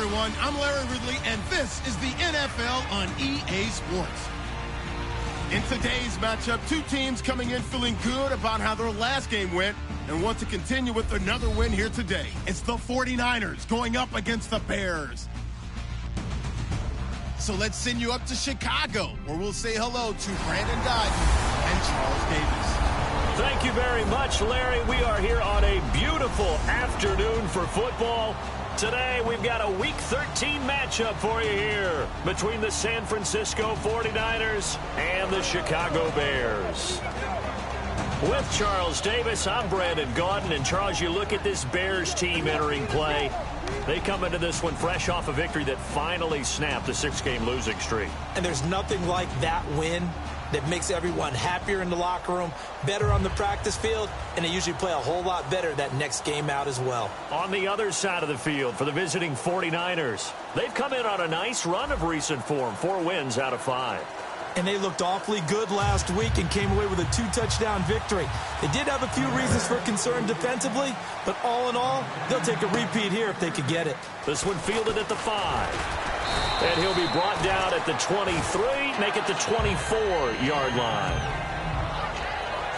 everyone. I'm Larry Ridley, and this is the NFL on EA Sports. In today's matchup, two teams coming in feeling good about how their last game went and want to continue with another win here today. It's the 49ers going up against the Bears. So let's send you up to Chicago, where we'll say hello to Brandon Guyton and Charles Davis. Thank you very much, Larry. We are here on a beautiful afternoon for football. Today, we've got a Week 13 matchup for you here between the San Francisco 49ers and the Chicago Bears. With Charles Davis, I'm Brandon Guyton. And, Charles, you look at this Bears team entering play. They come into this one fresh off a victory that finally snapped the 6-game losing streak. And there's nothing like that win that makes everyone happier in the locker room, better on the practice field, and they usually play a whole lot better that next game out as well. On the other side of the field for the visiting 49ers, they've come in on a nice run of recent form, 4 wins out of 5. And they looked awfully good last week and came away with a 2-touchdown victory. They did have a few reasons for concern defensively, but all in all, they'll take a repeat here if they could get it. This one fielded at the 5. And he'll be brought down at the 23, make it the 24-yard line.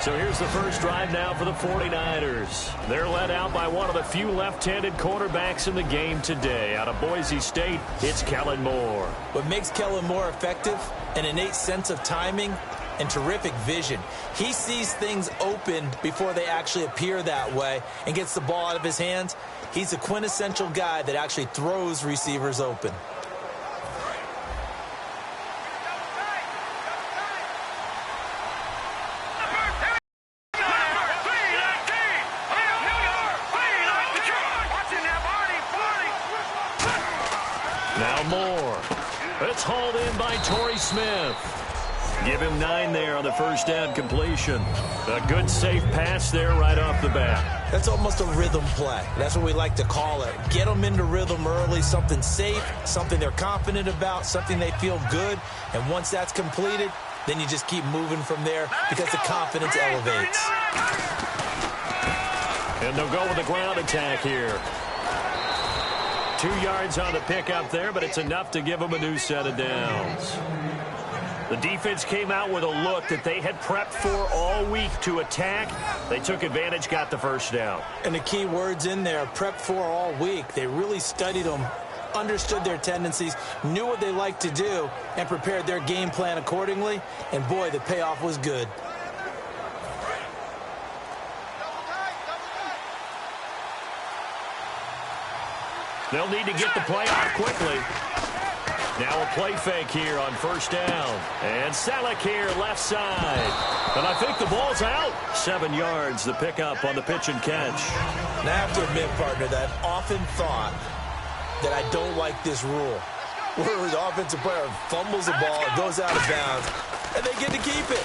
So here's the first drive now for the 49ers. They're led out by one of the few left-handed quarterbacks in the game today. Out of Boise State, it's Kellen Moore. What makes Kellen Moore effective? An innate sense of timing and terrific vision. He sees things open before they actually appear that way and gets the ball out of his hands. He's a quintessential guy that actually throws receivers open. Now Moore. It's hauled in by Torrey Smith. Give him 9 there on the first down completion. A good safe pass there right off the bat. That's almost a rhythm play. That's what we like to call it. Get them into rhythm early, something safe, something they're confident about, something they feel good. And once that's completed, then you just keep moving from there because the confidence elevates. And they'll go with the ground attack here. 2 yards on the pickup there, but it's enough to give them a new set of downs. The defense came out with a look that they had prepped for all week to attack. They took advantage, got the first down. And the key words in there, prepped for all week. They really studied them, understood their tendencies, knew what they liked to do, and prepared their game plan accordingly. And, boy, the payoff was good. They'll need to get the play off quickly. Now a play fake here on first down. And Selleck here left side. And I think the ball's out. 7 yards, the pickup on the pitch and catch. And I have to admit, partner, that I've often thought that I don't like this rule. Where the offensive player fumbles the ball, it goes out of bounds, and they get to keep it.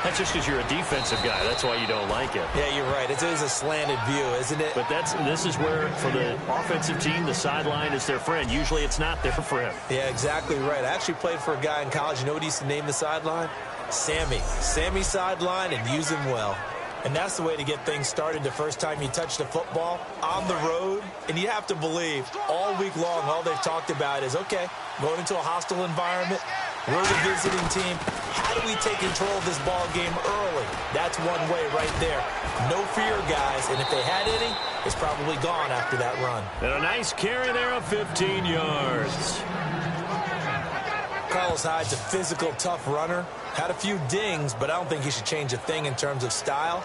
That's just because you're a defensive guy. That's why you don't like it. Yeah, you're right. It is a slanted view, isn't it? But this is where, for the offensive team, the sideline is their friend. Usually it's not their friend. Yeah, exactly right. I actually played for a guy in college. You know what he used to name the sideline? Sammy. Sammy sideline, and use him well. And that's the way to get things started the first time you touch the football on the road. And you have to believe all week long, all they've talked about is, okay, going into a hostile environment, we're the visiting team. How do we take control of this ball game early? That's one way right there. No fear, guys. And if they had any, it's probably gone after that run. And a nice carry there of 15 yards. Carlos Hyde's a physical, tough runner. Had a few dings, but I don't think he should change a thing in terms of style.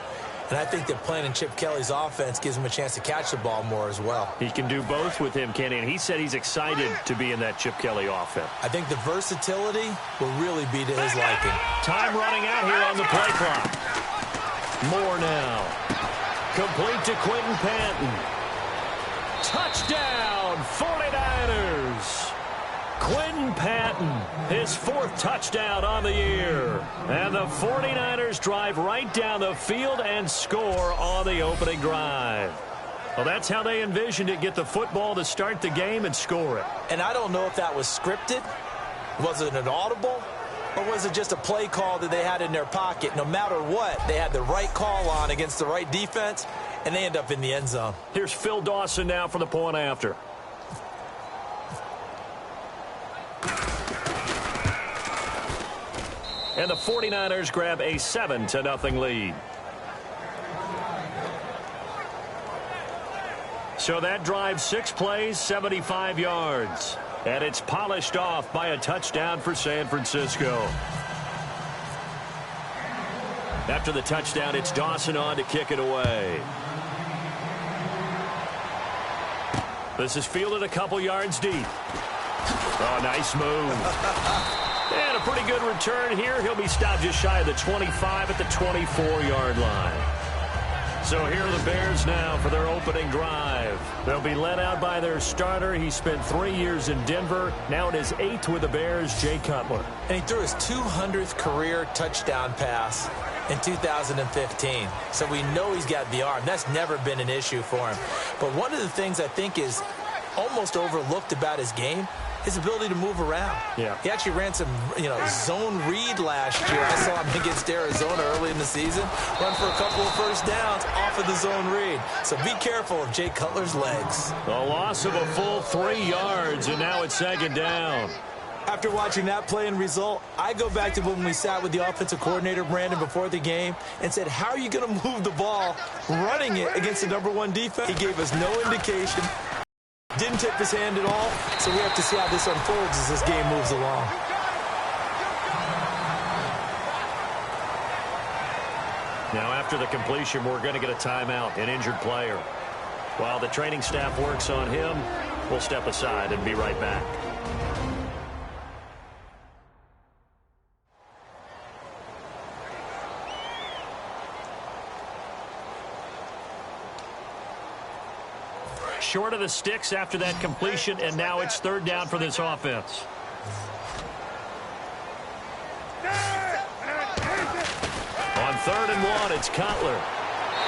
And I think that playing in Chip Kelly's offense gives him a chance to catch the ball more as well. He can do both with him, Kenny, and he said he's excited to be in that Chip Kelly offense. I think the versatility will really be to his liking. Time running out here on the play clock. Moore now. Complete to Quentin Patton. Touchdown, 49ers. Quentin Patton, his 4th touchdown on the year. And the 49ers drive right down the field and score on the opening drive. Well, that's how they envisioned it, get the football to start the game and score it. And I don't know if that was scripted. Was it an audible? Or was it just a play call that they had in their pocket? No matter what, they had the right call on against the right defense, and they end up in the end zone. Here's Phil Dawson now for the point after. And the 49ers grab a 7-0 lead. So that drive, 6 plays, 75 yards. And it's polished off by a touchdown for San Francisco. After the touchdown, it's Dawson on to kick it away. This is fielded a couple yards deep. Oh, nice move. And a pretty good return here. He'll be stopped just shy of the 25 at the 24-yard line. So here are the Bears now for their opening drive. They'll be led out by their starter. He spent 3 years in Denver. Now in his 8th with the Bears, Jay Cutler. And he threw his 200th career touchdown pass in 2015. So we know he's got the arm. That's never been an issue for him. But one of the things I think is almost overlooked about his game, his ability to move around. Yeah. He actually ran some, zone read last year. I saw him against Arizona early in the season. Run for a couple of first downs off of the zone read. So be careful of Jay Cutler's legs. A loss of a full 3 yards, and now it's 2nd down. After watching that play and result, I go back to when we sat with the offensive coordinator, Brandon, before the game and said, how are you going to move the ball running it against the #1 defense? He gave us no indication. Didn't tip his hand at all, so we have to see how this unfolds as this game moves along. Now, after the completion, we're going to get a timeout, an injured player. While the training staff works on him, we'll step aside and be right back. Short of the sticks after that completion, and now it's 3rd down for this offense. On 3rd and 1, it's Cutler.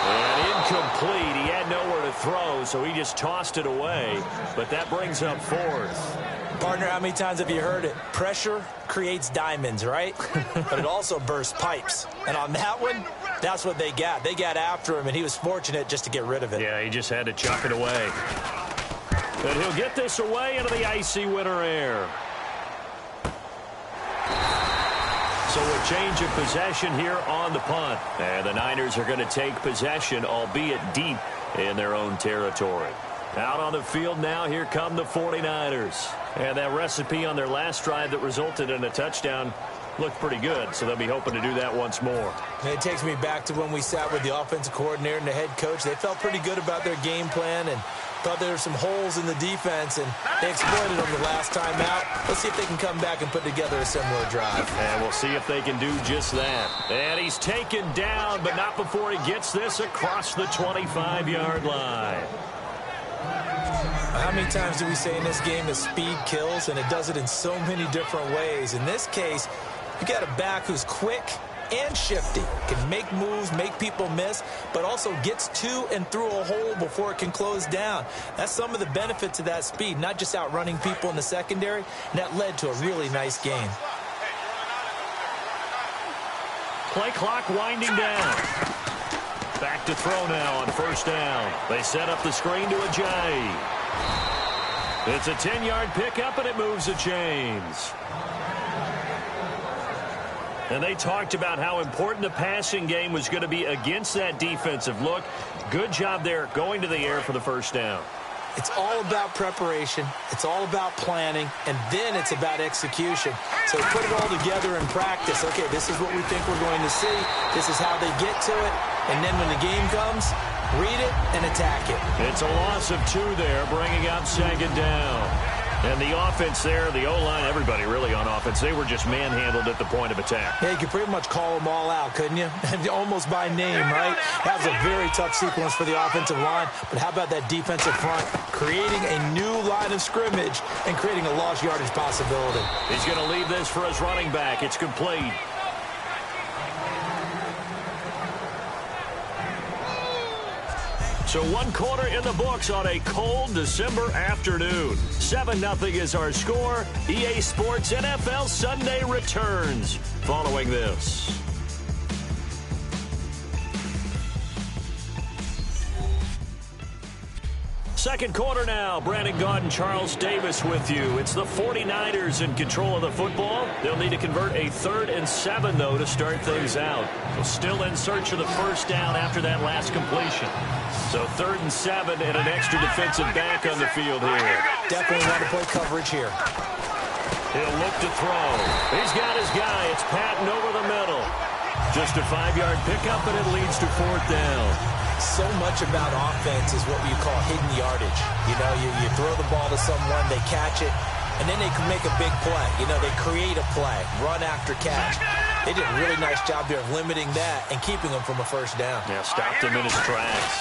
And incomplete. He had nowhere to throw, so he just tossed it away. But that brings up 4th. Partner, how many times have you heard it? Pressure creates diamonds, right? But it also bursts pipes. And on that one, that's what they got. They got after him, and he was fortunate just to get rid of it. Yeah, he just had to chuck it away. And he'll get this away into the icy winter air. So a change of possession here on the punt. And the Niners are going to take possession, albeit deep in their own territory. Out on the field now, here come the 49ers. And that recipe on their last drive that resulted in a touchdown looked pretty good, so they'll be hoping to do that once more. And it takes me back to when we sat with the offensive coordinator and the head coach. They felt pretty good about their game plan and thought there were some holes in the defense, and they exploited them the last time out. Let's see if they can come back and put together a similar drive. And we'll see if they can do just that. And he's taken down, but not before he gets this across the 25-yard line. How many times do we say in this game that speed kills, and it does it in so many different ways? In this case, you got a back who's quick and shifty, can make moves, make people miss, but also gets to and through a hole before it can close down. That's some of the benefits of that speed, not just outrunning people in the secondary, and that led to a really nice game. Play clock winding down. Back to throw now on 1st down. They set up the screen to Ajayi. It's a 10-yard pickup, and it moves the chains. And they talked about how important the passing game was going to be against that defensive look. Good job there going to the air for the 1st down. It's all about preparation. It's all about planning. And then it's about execution. So put it all together in practice. Okay, this is what we think we're going to see. This is how they get to it. And then when the game comes, read it and attack it. It's a loss of 2 there, bringing up 2nd down. And the offense there, the O-line, everybody really on offense, they were just manhandled at the point of attack. Yeah, you could pretty much call them all out, couldn't you? Almost by name, right? That was a very tough sequence for the offensive line. But how about that defensive front creating a new line of scrimmage and creating a lost yardage possibility? He's going to leave this for his running back. It's complete. So 1 quarter in the books on a cold December afternoon. 7-0 is our score. EA Sports NFL Sunday returns following this. Second quarter now. Brandon Gaudin, Charles Davis with you. It's the 49ers in control of the football. They'll need to convert a 3rd and 7, though, to start things out. They're still in search of the first down after that last completion. So 3rd and 7 and an extra defensive back on the field here. Definitely want to play coverage here. He'll look to throw. He's got his guy. It's Patton over the middle. Just a 5-yard pickup, and it leads to 4th down. So much about offense is what you call hidden yardage. You know, you throw the ball to someone, they catch it, and then they can make a big play. You know, they create a play, run after catch. They did a really nice job there of limiting that and keeping them from a first down. Yeah, stopped him in his tracks.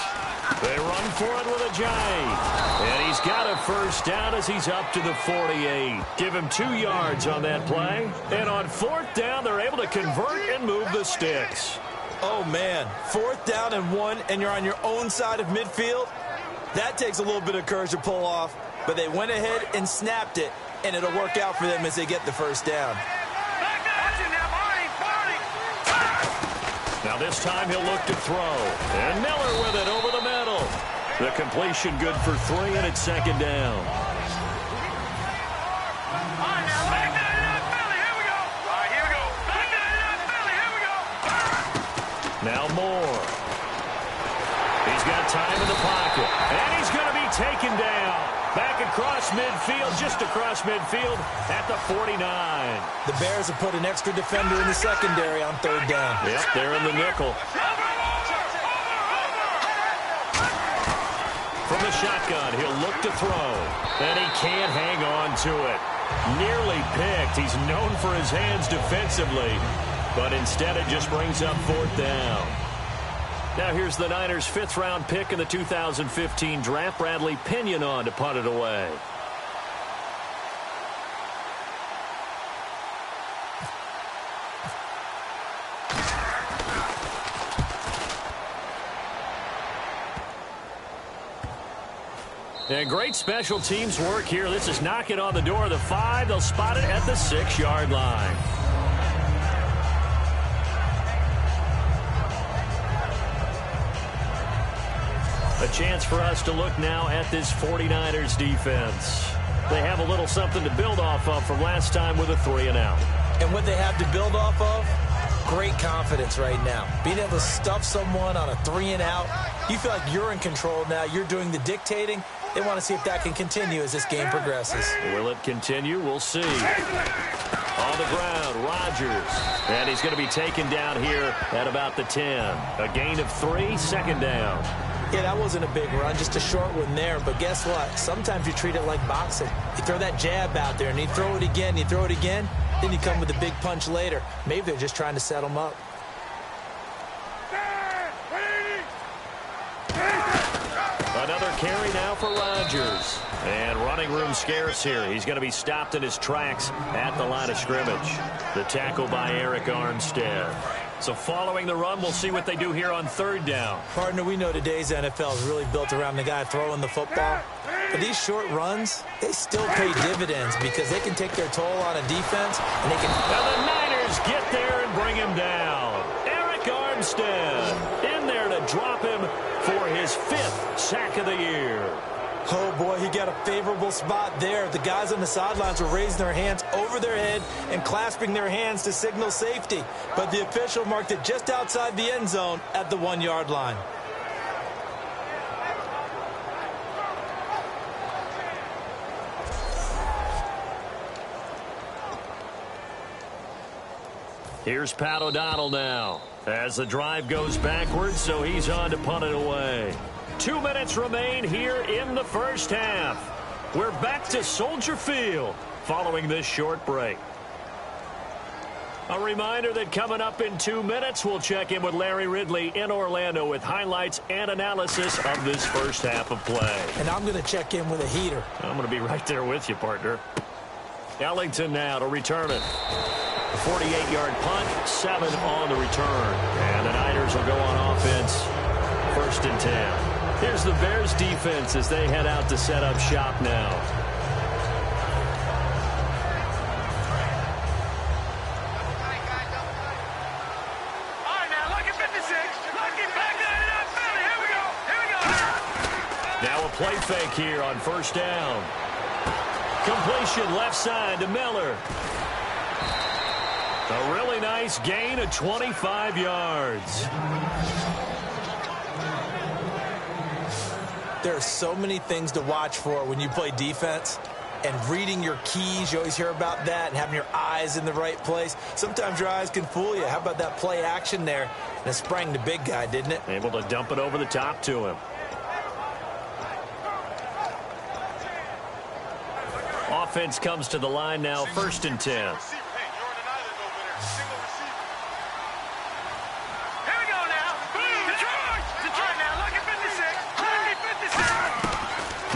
They run for it with a J. And he's got a first down as he's up to the 48. Give him 2 yards on that play. And on 4th down, they're able to convert and move the sticks. Oh, man. 4th down and 1, and you're on your own side of midfield. That takes a little bit of courage to pull off. But they went ahead and snapped it, and it'll work out for them as they get the first down. Now this time he'll look to throw. And Miller with it over the middle. The completion good for 3, and it's 2nd down. Now Moore. He's got time in the pocket. And he's going to be taken down. Back across midfield, just across midfield at the 49. The Bears have put an extra defender in the secondary on 3rd down. Yep, they're in the nickel. From the shotgun, he'll look to throw. And he can't hang on to it. Nearly picked. He's known for his hands defensively. But instead it just brings up 4th down. Now here's the Niners' 5th-round pick in the 2015 draft. Bradley Pinion on to punt it away. And great special teams work here. This is knocking on the door of the 5. They'll spot it at the 6-yard line. A chance for us to look now at this 49ers defense. They have a little something to build off of from last time with a 3-and-out. And what they have to build off of, great confidence right now. Being able to stuff someone on a 3-and-out, you feel like you're in control now. You're doing the dictating. They want to see if that can continue as this game progresses. Will it continue? We'll see. On the ground, Rodgers. And he's going to be taken down here at about the 10. A gain of 3, 2nd down. Yeah, that wasn't a big run, just a short one there. But guess what? Sometimes you treat it like boxing. You throw that jab out there, and you throw it again, you throw it again, then you come with a big punch later. Maybe they're just trying to set them up. Another carry now for Rodgers. And running room scarce here. He's going to be stopped in his tracks at the line of scrimmage. The tackle by Eric Armstead. So following the run, we'll see what they do here on 3rd down. Partner, we know today's NFL is really built around the guy throwing the football. But these short runs, they still pay dividends because they can take their toll on a defense. And they can. Now the Niners get there and bring him down. Eric Armstead in there to drop him for his 5th sack of the year. Oh, boy, he got a favorable spot there. The guys on the sidelines were raising their hands over their head and clasping their hands to signal safety. But the official marked it just outside the end zone at the 1-yard line. Here's Pat O'Donnell now as the drive goes backwards, so he's on to punt it away. 2 minutes remain here in the first half. We're back to Soldier Field following this short break. A reminder that coming up in 2 minutes, we'll check in with Larry Ridley in Orlando with highlights and analysis of this first half of play. And I'm going to check in with a heater. I'm going to be right there with you, partner. Ellington now to return it. 48-yard punt, 7 on the return. And the Niners will go on offense, 1st and 10. Here's the Bears defense as they head out to set up shop now. All right, now look at 56. Look at back there. Here we go. Here we go. Now a play fake here on first down. Completion left side to Miller. A really nice gain of 25 yards. There are so many things to watch for when you play defense. And reading your keys, you always hear about that, and having your eyes in the right place. Sometimes your eyes can fool you. How about that play action there? And it sprang the big guy, didn't it? Able to dump it over the top to him. Offense comes to the line now, 1st and 10.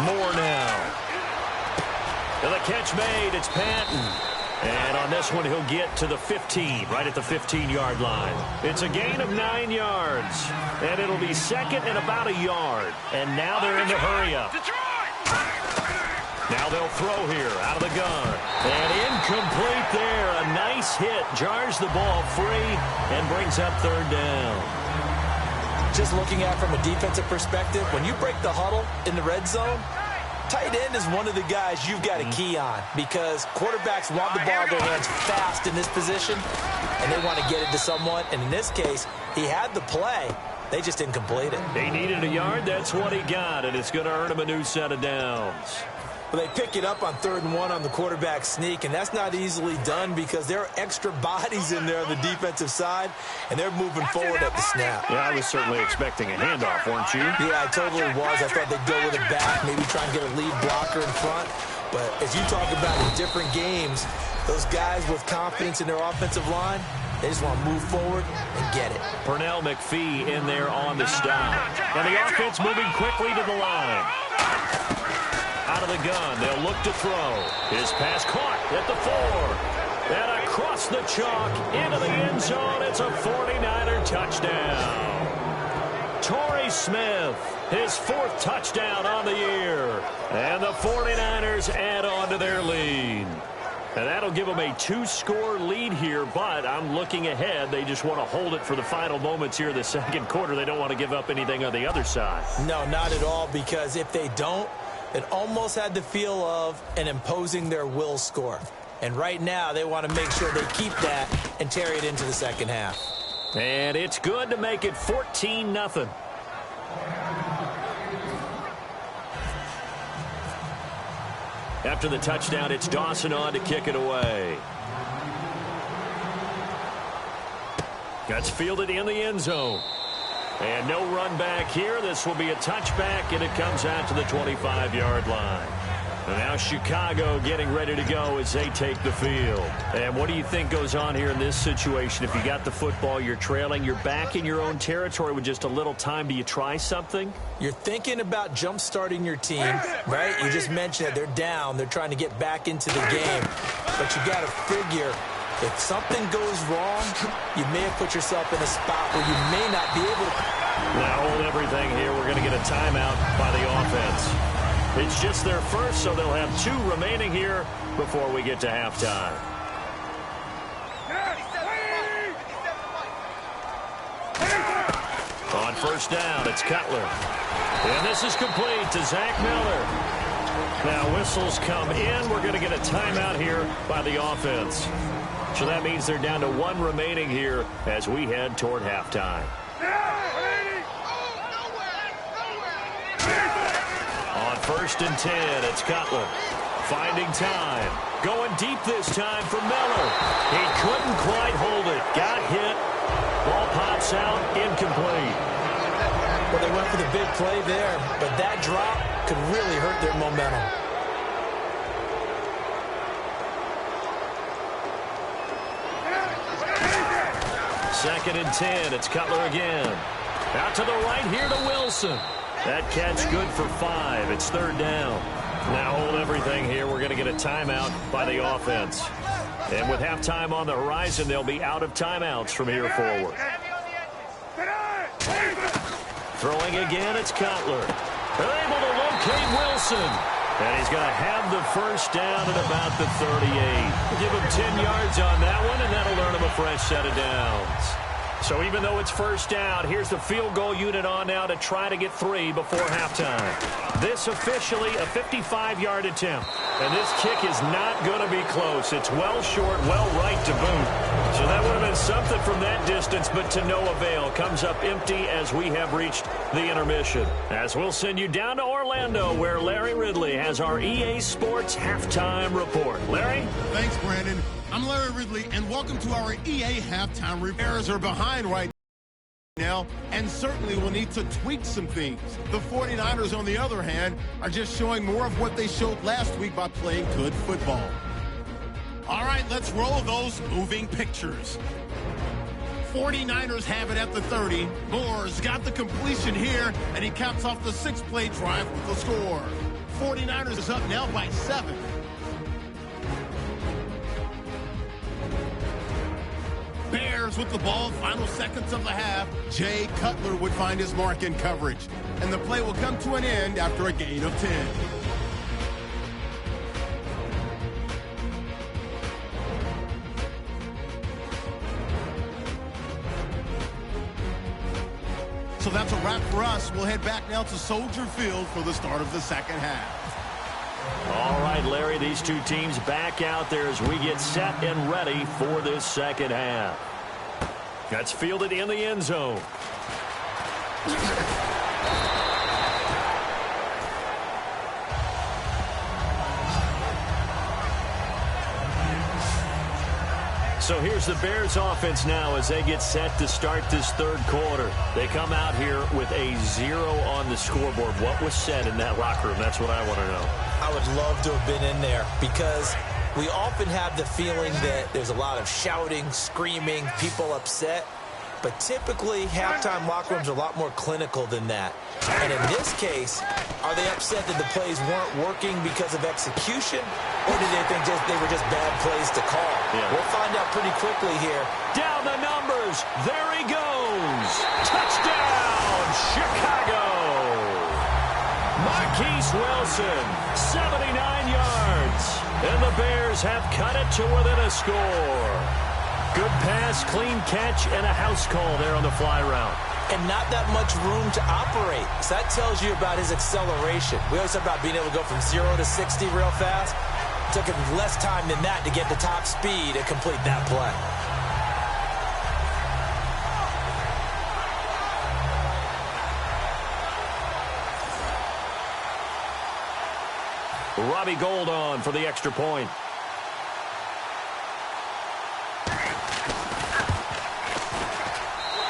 More now. And the catch made, it's Patton. And on this one, he'll get to the 15, right at the 15-yard line. It's a gain of 9 yards. And it'll be 2nd and about a yard. And now they're in the hurry-up. Now they'll throw here, out of the gun. And incomplete there. A nice hit, jars the ball free, and brings up 3rd down. Just looking at it from a defensive perspective, when you break the huddle in the red zone, tight end is one of the guys you've got a key on because quarterbacks want the ball in their hands fast in this position, and they want to get it to someone. And in this case, he had the play. They just didn't complete it. He needed a yard. That's what he got, and it's going to earn him a new set of downs. Well, they pick it up on 3rd and 1 on the quarterback sneak, and that's not easily done because there are extra bodies in there on the defensive side, and they're moving forward at the snap. Yeah, I was certainly expecting a handoff, weren't you? Yeah, I totally was. I thought they'd go with it back, maybe try and get a lead blocker in front. But as you talk about in different games, those guys with confidence in their offensive line, they just want to move forward and get it. Pernell McPhee in there on the stop. And the offense moving quickly to the line. Out of the gun, they'll look to throw. His pass caught at the 4. And across the chalk into the end zone. It's a 49er touchdown. Torrey Smith, his 4th touchdown on the year. And the 49ers add on to their lead. And that'll give them a 2-score lead here, but I'm looking ahead. They just want to hold it for the final moments here in the 2nd quarter. They don't want to give up anything on the other side. No, not at all, because if they don't, it almost had the feel of an imposing their will score. And right now, they want to make sure they keep that and carry it into the 2nd half. And it's good to make it 14-0. After the touchdown, it's Dawson on to kick it away. That's fielded in the end zone. And no run back here. This will be a touchback, and it comes out to the 25-yard line. And now Chicago getting ready to go as they take the field. And what do you think goes on here in this situation? If you got the football, you're trailing, you're back in your own territory with just a little time. Do you try something? You're thinking about jump-starting your team, right? You just mentioned that they're down. They're trying to get back into the game. But you got to figure, if something goes wrong, you may have put yourself in a spot where you may not be able to. Now hold everything here. We're going to get a timeout by the offense. It's just their first, so they'll have 2 remaining here before we get to halftime. On first down, it's Cutler. And this is complete to Zach Miller. Now whistles come in. We're going to get a timeout here by the offense. So that means they're down to 1 remaining here as we head toward halftime. On 1st and 10, it's Cutler. Finding time. Going deep this time for Miller. He couldn't quite hold it. Got hit. Ball pops out. Incomplete. Well, they went for the big play there, but that drop could really hurt their momentum. Second and 10, it's Cutler again. Out to the right here to Wilson. That catch good for 5. It's 3rd down. Now hold everything here. We're going to get a timeout by the offense. And with halftime on the horizon, they'll be out of timeouts from here forward. Throwing again, it's Cutler. They're able to locate Wilson. And he's going to have the first down at about the 38. Give him 10 yards on that one, and that'll earn him a fresh set of downs. So even though it's first down, here's the field goal unit on now to try to get 3 before halftime. This officially a 55-yard attempt. And this kick is not going to be close. It's well short, well right to boot. So that would have been something from that distance, but to no avail. Comes up empty as we have reached the intermission. As we'll send you down to Orlando, where Larry Ridley has our EA Sports halftime report. Larry? Thanks, Brandon. I'm Larry Ridley, and welcome to our EA halftime report. Bears are behind right now, and certainly will need to tweak some things. The 49ers, on the other hand, are just showing more of what they showed last week by playing good football. All right, let's roll those moving pictures. 49ers have it at the 30. Moore's got the completion here, and he caps off the 6-play drive with the score. 49ers is up now by 7. Bears with the ball, final seconds of the half. Jay Cutler would find his mark in coverage, and the play will come to an end after a gain of 10. So that's a wrap for us. We'll head back now to Soldier Field for the start of the second half. All right, Larry, these two teams back out there as we get set and ready for this second half. That's fielded in the end zone. So here's the Bears offense now as they get set to start this third quarter. They come out here with a 0 on the scoreboard. What was said in that locker room? That's what I want to know. I would love to have been in there because we often have the feeling that there's a lot of shouting, screaming, people upset. But typically, halftime locker rooms are a lot more clinical than that. And in this case, are they upset that the plays weren't working because of execution? Or do they think they were just bad plays to call? Yeah. We'll find out pretty quickly here. Down the numbers. There he goes. Touchdown, Chicago. Marquise Wilson, 79 yards. And the Bears have cut it to within a score. Good pass, clean catch, and a house call there on the fly route. And not that much room to operate. So that tells you about his acceleration. We always talk about being able to go from 0 to 60 real fast. It took him less time than that to get to top speed and complete that play. Robbie Gould on for the extra point.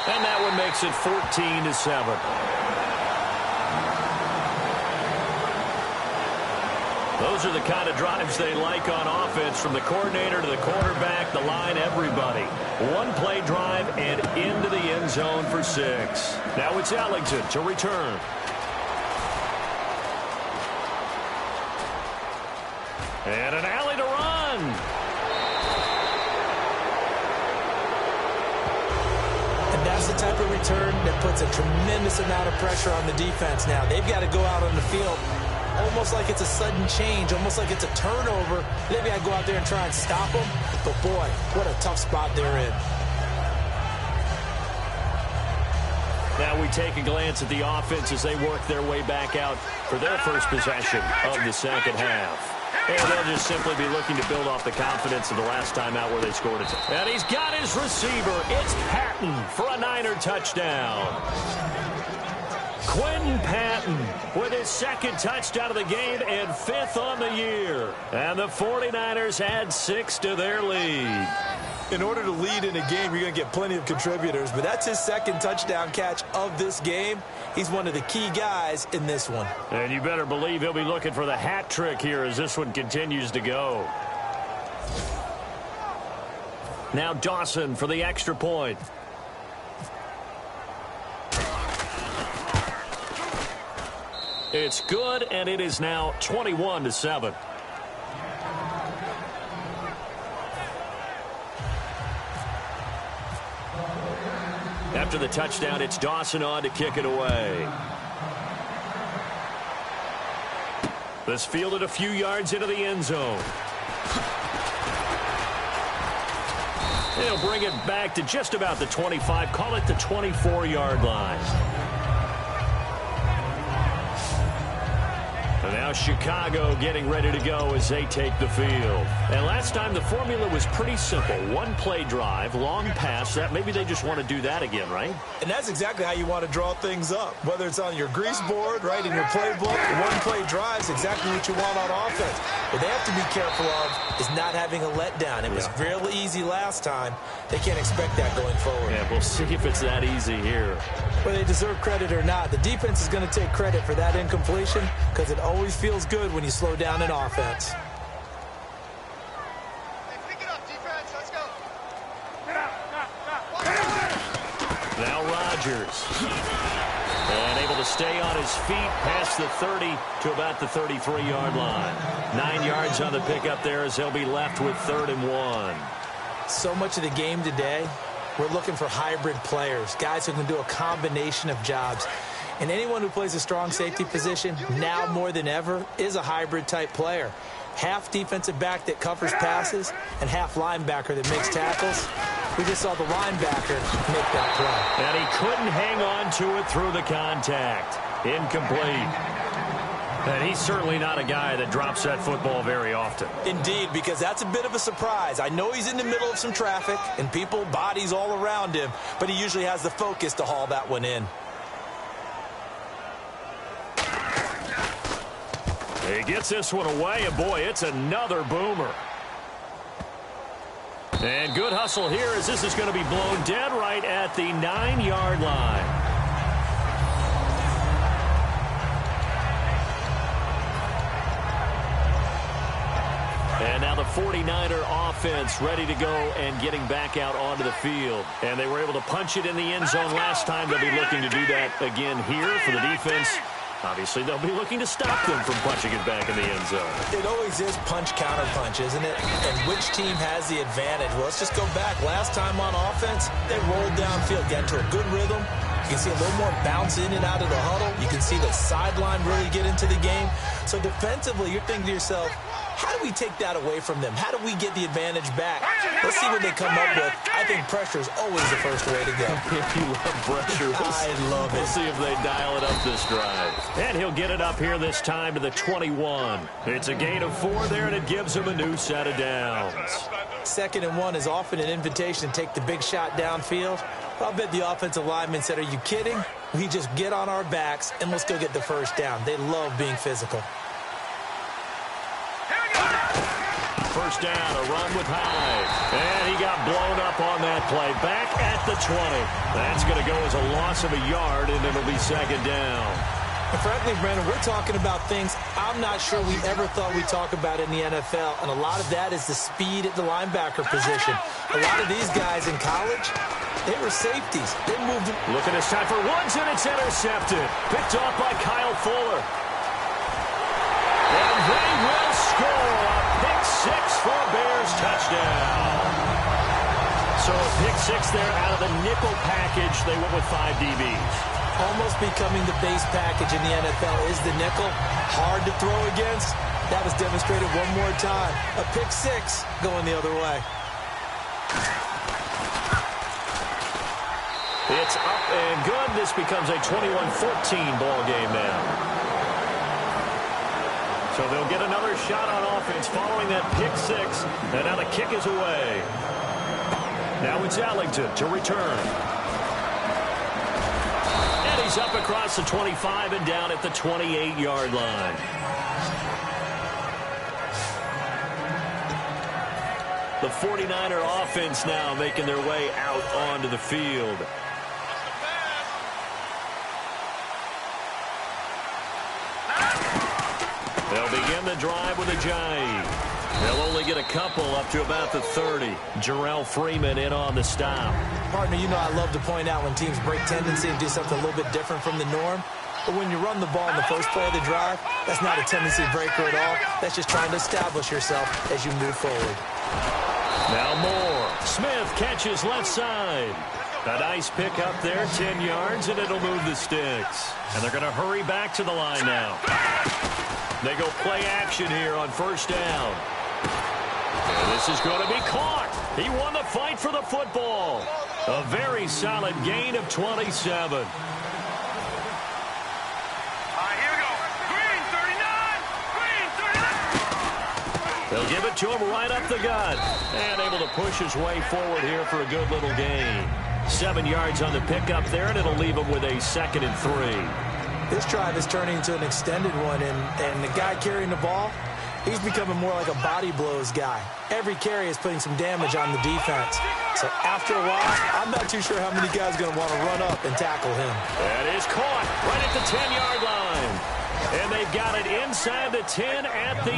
And that one makes it 14-7. Those are the kind of drives they like on offense, from the coordinator to the quarterback, the line, everybody. One play drive and into the end zone for 6. Now it's Ellington to return. And an alley to run. And that's the type of return that puts a tremendous amount of pressure on the defense now. They've got to go out on the field almost like it's a sudden change, almost like it's a turnover. They've got to go out there and try and stop them. But, boy, what a tough spot they're in. Now we take a glance at the offense as they work their way back out for their first possession of the second half. And they'll just simply be looking to build off the confidence of the last time out where they scored it. And he's got his receiver. It's Patton for a Niner touchdown. Quentin Patton with his second touchdown of the game and 5th on the year. And the 49ers add 6 to their lead. In order to lead in a game, you're going to get plenty of contributors, but that's his second touchdown catch of this game. He's one of the key guys in this one. And you better believe he'll be looking for the hat trick here as this one continues to go. Now Dawson for the extra point. It's good, and it is now 21-7. After the touchdown, it's Dawson on to kick it away. This fielded a few yards into the end zone. They'll bring it back to just about the 25. Call it the 24-yard line. And now Chicago getting ready to go as they take the field. And last time the formula was pretty simple. One play drive, long pass. That maybe they just want to do that again, right? And that's exactly how you want to draw things up. Whether it's on your grease board, right, in your playbook, one play drive is exactly what you want on offense. What they have to be careful of is not having a letdown. It was real easy last time. They can't expect that going forward. Yeah, we'll see if it's that easy here. Whether they deserve credit or not, the defense is going to take credit for that incompletion because it always feels good when you slow down an offense. Hey, pick it up, defense. Let's go. Now Rodgers. And able to stay on his feet past the 30 to about the 33-yard line. 9 yards on the pickup there as he'll be left with 3rd and 1. So much of the game today, we're looking for hybrid players, guys who can do a combination of jobs. And anyone who plays a strong safety position, now more than ever, is a hybrid-type player. Half defensive back that covers passes and half linebacker that makes tackles. We just saw the linebacker make that play. And he couldn't hang on to it through the contact. Incomplete. And he's certainly not a guy that drops that football very often. Indeed, because that's a bit of a surprise. I know he's in the middle of some traffic and people, bodies all around him, but he usually has the focus to haul that one in. He gets this one away, and boy, it's another boomer. And good hustle here as this is going to be blown dead right at the 9-yard line. And now the 49er offense ready to go and getting back out onto the field. And they were able to punch it in the end zone last time. They'll be looking to do that again here for the defense. Obviously, they'll be looking to stop them from punching it back in the end zone. It always is punch-counter-punch, isn't it? And which team has the advantage? Well, let's just go back. Last time on offense, they rolled downfield, got into a good rhythm. You can see a little more bounce in and out of the huddle. You can see the sideline really get into the game. So defensively, you're thinking to yourself, how do we take that away from them? How do we get the advantage back? Let's see what they come up with. I think pressure is always the first way to go. You love pressure. I love it. We'll see if they dial it up this drive. And he'll get it up here this time to the 21. It's a gain of 4 there, and it gives him a new set of downs. 2nd and 1 is often an invitation to take the big shot downfield. I'll bet the offensive lineman said, are you kidding? We just get on our backs, and let's go get the first down. They love being physical. First down, a run with Hyde. And he got blown up on that play. Back at the 20. That's going to go as a loss of a yard, and it'll be 2nd down. And frankly, Brandon, we're talking about things I'm not sure we ever thought we'd talk about in the NFL, and a lot of that is the speed at the linebacker position. A lot of these guys in college, they were safeties. They moved. Look at this time for Woods, and it's intercepted. Picked off by Kyle Fuller. And they will score a pick 6 for a Bears touchdown. So a pick 6 there out of the nickel package. They went with 5 DBs. Almost becoming the base package in the NFL is the nickel. Hard to throw against. That was demonstrated one more time. A pick 6 going the other way. It's up and good. This becomes a 21-14 ball game now. So they'll get another shot on offense following that pick 6. And now the kick is away. Now it's Ellington to return. And he's up across the 25 and down at the 28-yard line. The 49er offense now making their way out onto the field. They'll begin the drive with a jive. They'll only get a couple up to about the 30. Jarrell Freeman in on the stop. Partner, you know I love to point out when teams break tendency and do something a little bit different from the norm. But when you run the ball in the first play of the drive, that's not a tendency breaker at all. That's just trying to establish yourself as you move forward. Now Moore. Smith catches left side. A nice pick up there, 10 yards, and it'll move the sticks. And they're going to hurry back to the line now. They go play action here on first down. And this is going to be caught. He won the fight for the football. A very solid gain of 27. They'll give it to him right up the gut. And able to push his way forward here for a good little gain. 7 yards on the pickup there, and it'll leave him with a 2nd and 3. This drive is turning into an extended one, and the guy carrying the ball, he's becoming more like a body blows guy. Every carry is putting some damage on the defense. So after a while, I'm not too sure how many guys are going to want to run up and tackle him. That is caught right at the 10-yard line. And they've got it inside the 10 at the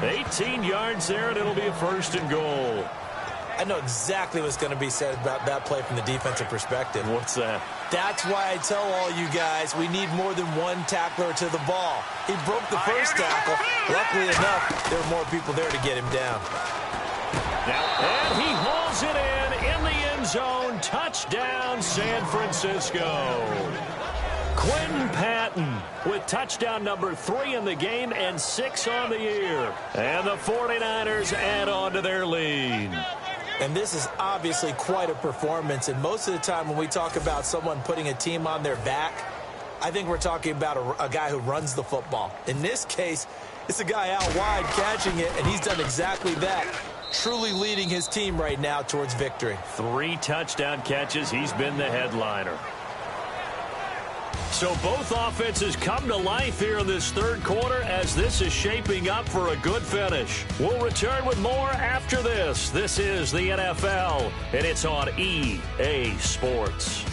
8. 18 yards there, and it'll be a 1st and goal. I know exactly what's going to be said about that play from the defensive perspective. What's that? That's why I tell all you guys we need more than one tackler to the ball. He broke the first tackle. Luckily enough, there were more people there to get him down. And he hauls it in the end zone. Touchdown, San Francisco. Quentin Patton with touchdown number 3 in the game and 6 on the year. And the 49ers add on to their lead. And this is obviously quite a performance. And most of the time when we talk about someone putting a team on their back, I think we're talking about a guy who runs the football. In this case, it's a guy out wide catching it, and he's done exactly that. Truly leading his team right now towards victory. 3 touchdown catches. He's been the headliner. So both offenses come to life here in this 3rd quarter as this is shaping up for a good finish. We'll return with more after this. This is the NFL, and it's on EA Sports.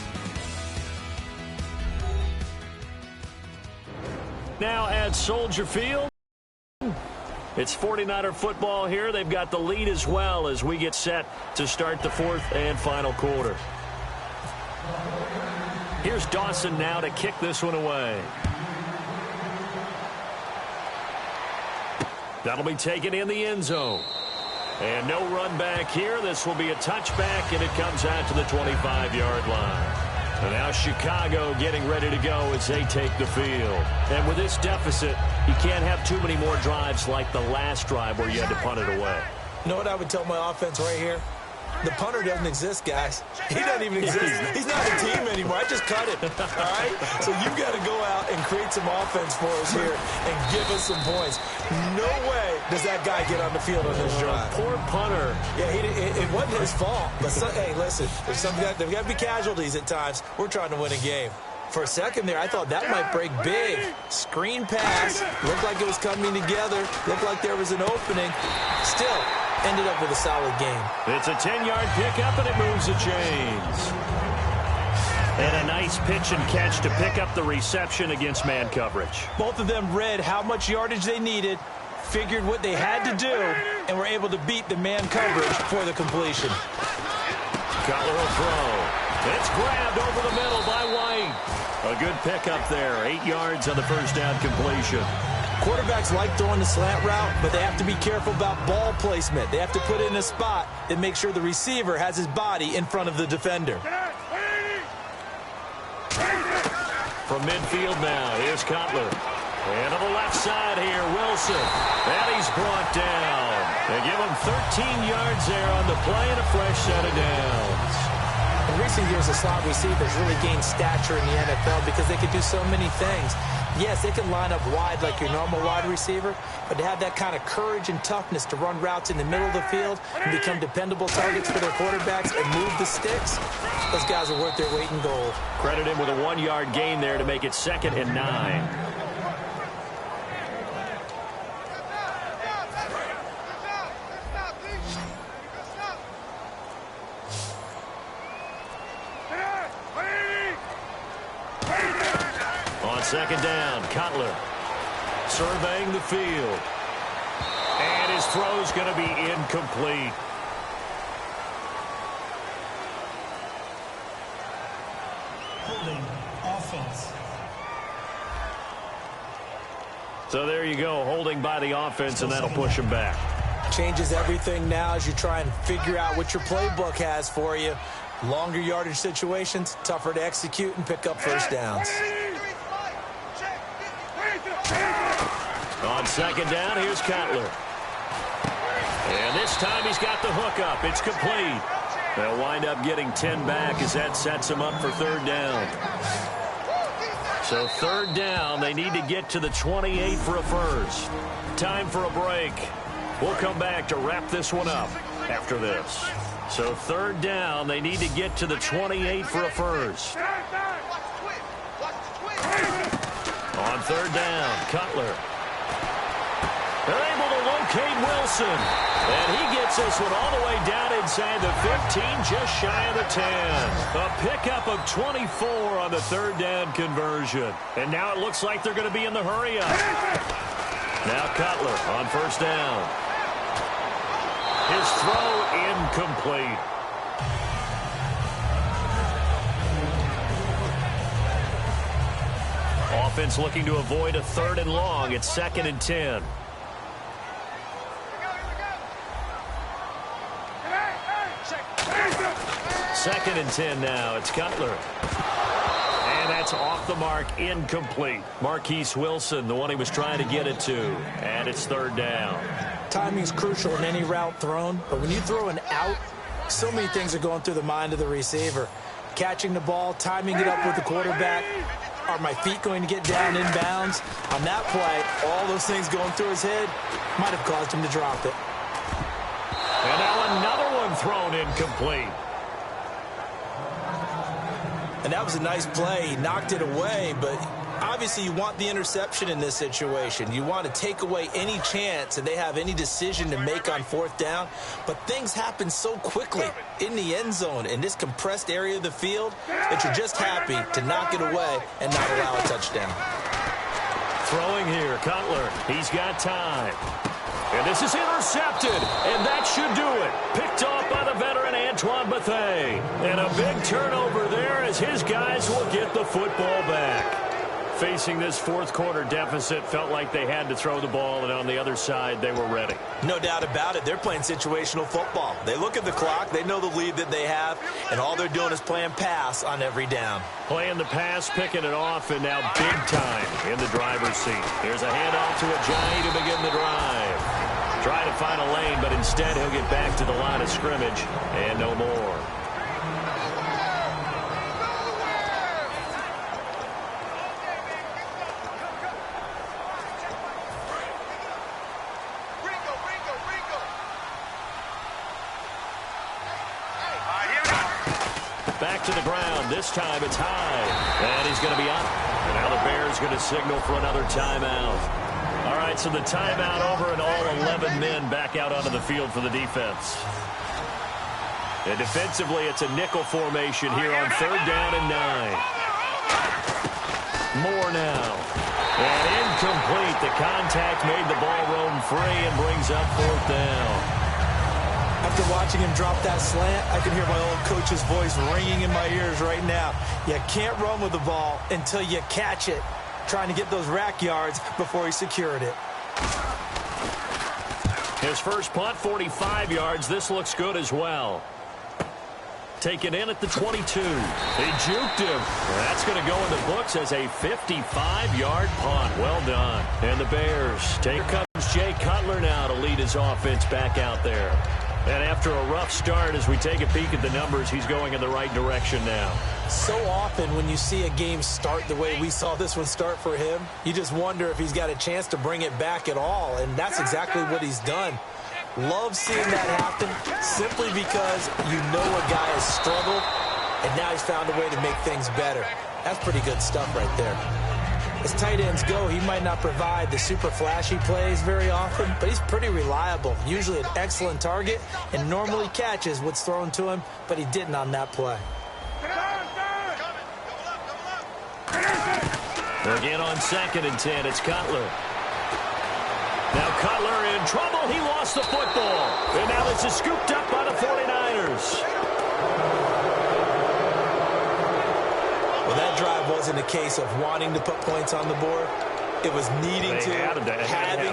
Now at Soldier Field, it's 49er football here. They've got the lead as well as we get set to start the 4th and final quarter. Here's Dawson now to kick this one away. That'll be taken in the end zone. And no run back here. This will be a touchback, and it comes out to the 25-yard line. And now Chicago getting ready to go as they take the field. And with this deficit, you can't have too many more drives like the last drive where you had to punt it away. You know what I would tell my offense right here? The punter doesn't exist, guys. He doesn't even exist. He's not a team anymore. I just cut it, all right? So you've got to go out and create some offense for us here and give us some points. No way does that guy get on the field on this drive. Poor punter. Yeah, it wasn't his fault. But, hey, listen, there's got to be casualties at times. We're trying to win a game. For a second there, I thought that might break big. Screen pass. Looked like it was coming together. Looked like there was an opening. Still, ended up with a solid game. It's a 10-yard pickup, and it moves the chains. And a nice pitch and catch to pick up the reception against man coverage. Both of them read how much yardage they needed, figured what they had to do, and were able to beat the man coverage for the completion. Cutler will throw. It's grabbed over the middle by White. A good pickup there. 8 yards on the first down completion. Quarterbacks like throwing the slant route, but they have to be careful about ball placement. They have to put it in a spot that makes sure the receiver has his body in front of the defender. From midfield now, here's Cutler. And to the left side here, Wilson. And he's brought down. They give him 13 yards there on the play and a fresh set of downs. In recent years, the slot receivers really gained stature in the NFL because they could do so many things. Yes, they can line up wide like your normal wide receiver, but to have that kind of courage and toughness to run routes in the middle of the field and become dependable targets for their quarterbacks and move the sticks, those guys are worth their weight in gold. Credit him with a 1-yard gain there to make it 2nd and 9. On 2nd down, Cutler surveying the field. And his throw's going to be incomplete. Holding offense. So there you go, holding by the offense, and that'll push him back. Changes everything now as you try and figure out what your playbook has for you. Longer yardage situations, tougher to execute and pick up first downs. On 2nd down, here's Cutler. And this time he's got the hook up. It's complete. They'll wind up getting 10 back as that sets them up for third down. So third down, they need to get to the 28 for a first. Time for a break. We'll come back to wrap this one up after this. So third down, they need to get to the 28 for a first. On third down, Cutler. They're able to locate Wilson. And he gets this one all the way down inside the 15, just shy of the 10. A pickup of 24 on the third down conversion. And now it looks like they're going to be in the hurry-up. Now Cutler on first down. His throw incomplete. Offense looking to avoid a third and long. It's 2nd and 10. Second and 10 now. It's Cutler. And that's off the mark, incomplete. Marquise Wilson, the one he was trying to get it to. And it's third down. Timing is crucial in any route thrown, but when you throw an out, so many things are going through the mind of the receiver. Catching the ball, timing it up with the quarterback. Are my feet going to get down inbounds? On that play, all those things going through his head might have caused him to drop it. And now another one thrown incomplete. And that was a nice play. He knocked it away, but obviously you want the interception in this situation. You want to take away any chance that they have any decision to make on fourth down. But things happen so quickly in the end zone in this compressed area of the field that you're just happy to knock it away and not allow a touchdown. Throwing here, Cutler. He's got time. And this is intercepted, and that should do it. Picked off by the veteran Antoine Bethea. And a big turnover there as his guys will get the football back. Facing this fourth quarter deficit, felt like they had to throw the ball, and on the other side, they were ready. No doubt about it. They're playing situational football. They look at the clock, they know the lead that they have, and all they're doing is playing pass on every down. Playing the pass, picking it off, and now big time in the driver's seat. Here's a handoff to Ajayi to begin the drive. Try to find a lane, but instead he'll get back to the line of scrimmage, and no more. Back to the ground. This time it's high. And he's going to be up. And now the Bears going to signal for another timeout. All right, so the timeout over and all 11 men back out onto the field for the defense. And defensively, it's a nickel formation here on third down and 9. More now. And incomplete. The contact made the ball roam free and brings up fourth down. After watching him drop that slant, I can hear my old coach's voice ringing in my ears right now. You can't run with the ball until you catch it. Trying to get those rack yards before he secured it. His first punt, 45 yards. This looks good as well. Taken in at the 22. They juked him. That's going to go in the books as a 55-yard punt. Well done. And the Bears take comes Jay Cutler now to lead his offense back out there. And after a rough start, as we take a peek at the numbers, he's going in the right direction now. So often when you see a game start the way we saw this one start for him, you just wonder if he's got a chance to bring it back at all, and that's exactly what he's done. Love seeing that happen simply because you know a guy has struggled, and now he's found a way to make things better. That's pretty good stuff right there. As tight ends go, he might not provide the super flashy plays very often, but he's pretty reliable, usually an excellent target, and normally catches what's thrown to him, but he didn't on that play. Again on 2nd and 10, it's Cutler. Now Cutler in trouble. He lost the football. And now this is scooped up by the 49ers. Well, that drive wasn't a case of wanting to put points on the board. It was needing to, having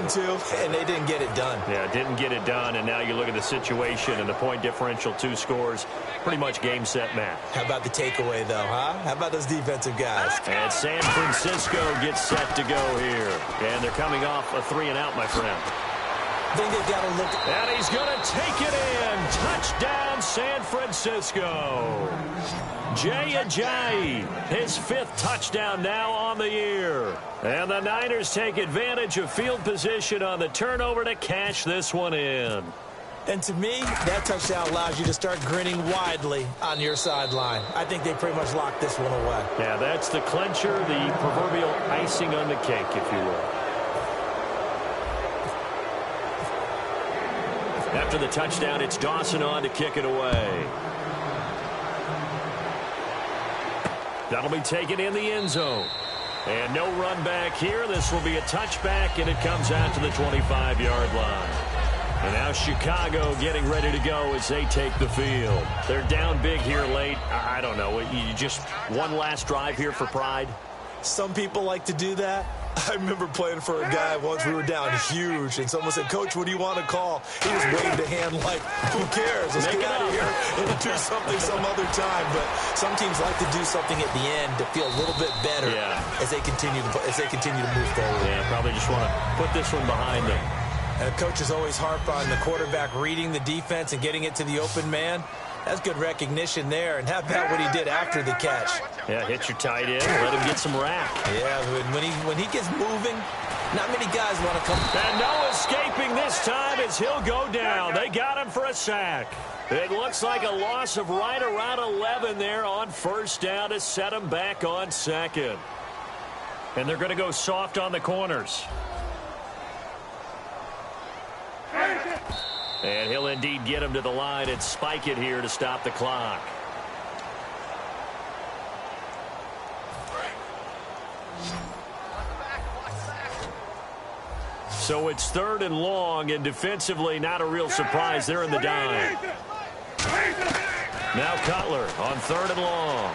to, and they didn't get it done. Yeah, didn't get it done, and now you look at the situation and the point differential, 2 scores, pretty much game, set, match. How about the takeaway, though, huh? How about those defensive guys? And San Francisco gets set to go here. And they're coming off a 3-and-out, my friend. I think they've got to look. And he's going to take it in. Touchdown, San Francisco. Jay Ajayi, his 5th touchdown now on the year. And the Niners take advantage of field position on the turnover to cash this one in. And to me, that touchdown allows you to start grinning widely on your sideline. I think they pretty much locked this one away. Yeah, that's the clincher, the proverbial icing on the cake, if you will. After the touchdown, it's Dawson on to kick it away. That'll be taken in the end zone. And no run back here. This will be a touchback, and it comes out to the 25-yard line. And now Chicago getting ready to go as they take the field. They're down big here late. I don't know. You just one last drive here for pride? Some people like to do that. I remember playing for a guy once. We were down huge, and someone said, "Coach, what do you want to call?" He just waved a hand like, "Who cares? Let's get out of here and do something some other time." But some teams like to do something at the end to feel a little bit better as they continue to move forward. Yeah, probably just want to put this one behind them. And coaches always harp on the quarterback reading the defense and getting it to the open man. That's good recognition there. And how about what he did after the catch? Yeah, hit your tight end, let him get some rack. Yeah, when he gets moving, not many guys want to come. And no escaping this time as he'll go down. They got him for a sack. It looks like a loss of right around 11 there on first down to set him back on second. And they're going to go soft on the corners. And he'll indeed get him to the line and spike it here to stop the clock. So it's 3rd and long, and defensively not a real surprise. They're in the dime. Now Cutler on 3rd and long.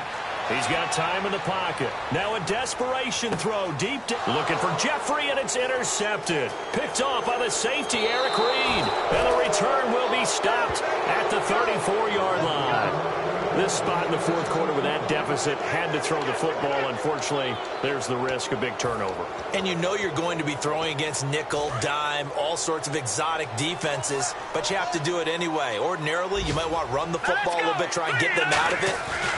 He's got time in the pocket. Now a desperation throw deep. Looking for Jeffrey, and it's intercepted. Picked off by the safety, Eric Reed. And the return will be stopped at the 34-yard line. This spot in the 4th quarter with that deficit had to throw the football. Unfortunately, there's the risk of big turnover. And you know you're going to be throwing against nickel, dime, all sorts of exotic defenses, but you have to do it anyway. Ordinarily, you might want to run the football a little bit, try and get them out of it.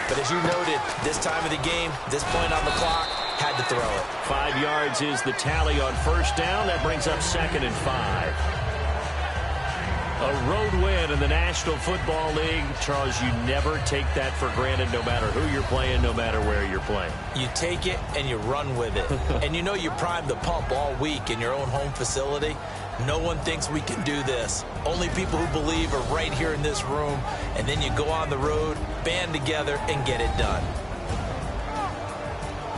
But as you noted, this time of the game, this point on the clock, had to throw it. 5 yards is the tally on first down. That brings up 2nd and 5. A road win in the National Football League. Charles, you never take that for granted no matter who you're playing, no matter where you're playing. You take it and you run with it. And you know you primed the pump all week in your own home facility. No one thinks we can do this. Only people who believe are right here in this room. And then you go on the road, band together, and get it done.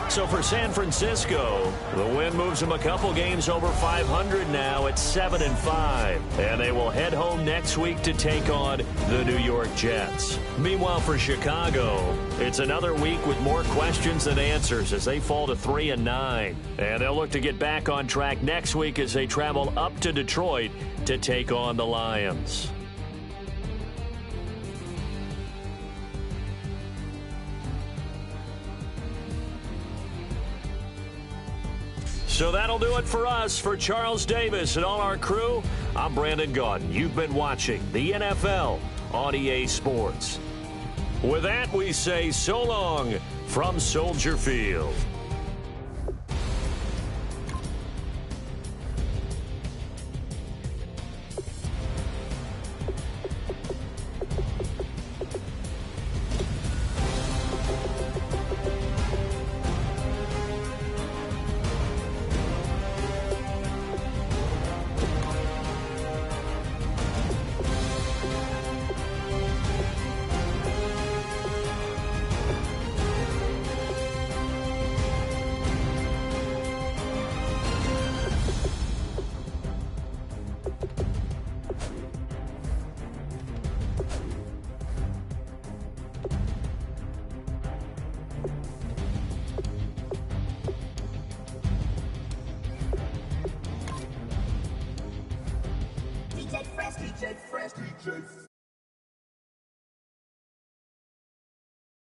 So for San Francisco, the win moves them a couple games over 500 now at 7 and 5. And they will head home next week to take on the New York Jets. Meanwhile, for Chicago, it's another week with more questions than answers as they fall to 3 and 9. And they'll look to get back on track next week as they travel up to Detroit to take on the Lions. So that'll do it for us. For Charles Davis and all our crew, I'm Brandon Gaudin. You've been watching the NFL on EA Sports. With that, we say so long from Soldier Field. DJ Fresh, DJ Fresh, DJ Fresh.